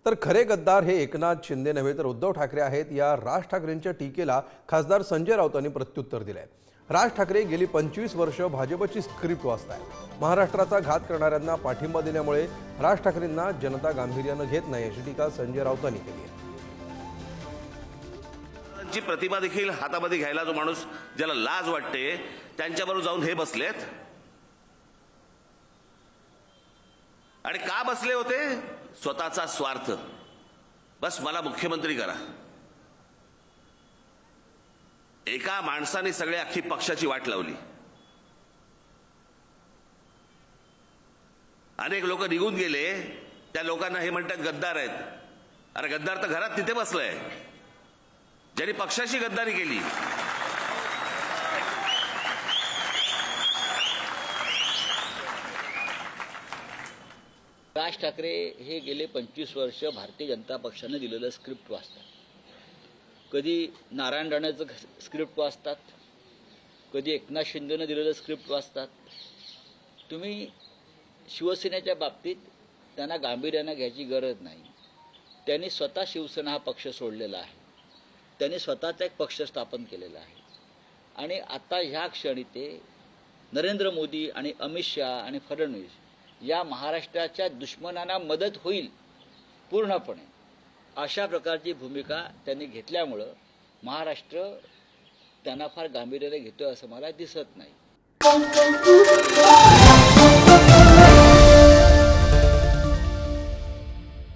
तर खरे गद्दार हे एकनाथ शिंदे नव्हे तर उद्धव ठाकरे आहेत या राज ठाकरेंच्या टीकेला खासदार संजय राऊतांनी प्रत्युत्तर दिलंय। राज ठाकरे गेली 25 वर्ष भाजपची स्क्रिप्ट वाचतायत। महाराष्ट्राचा घात करणाऱ्यांना पाठिंबा दिल्यामुळे राज ठाकरेंना जनता गांभीर्याने घेत नाही अशी टीका संजय राऊतांनी केली आहे। जी प्रतिमा देखील हातामध्ये घ्यायला जो माणूस ज्याला लाज वाटते त्यांच्याबरोबर जाऊन हे बसलेत। आणि का बसले होते? स्वतःचा स्वार्थ, बस मला मुख्यमंत्री करा। एका माणसाने सगळे अख्खी पक्षाची वाट लावली। अनेक लोक निघून गेले, त्या लोकांना हे म्हणतात गद्दार आहेत। अरे गद्दार तर घरात तिथे बसलाय ज्यांनी पक्षाशी गद्दारी केली। राज ठाकरे हे गेले 25 वर्ष भारतीय जनता पक्षाने दिलेलं स्क्रिप्ट वाचतात। कधी नारायण राणेचं स्क्रिप्ट वाचतात, कधी एकनाथ शिंदेनं दिलेलं स्क्रिप्ट वाचतात। तुम्ही शिवसेनेच्या बाबतीत त्यांना गांभीर्यानं घ्यायची गरज नाही। त्यांनी स्वतः शिवसेना हा पक्ष सोडलेला आहे, त्यांनी स्वतःचा एक पक्ष स्थापन केलेला आहे। आणि आता ह्या क्षणी ते नरेंद्र मोदी आणि अमित शहा आणि फडणवीस या महाराष्ट्राच्या दुश्मनांना मदत होईल पूर्णपणे अशा प्रकारची भूमिका त्यांनी घेतल्यामुळं महाराष्ट्र त्यांना फार गांभीर्याने घेतोय असं मला दिसत नाही।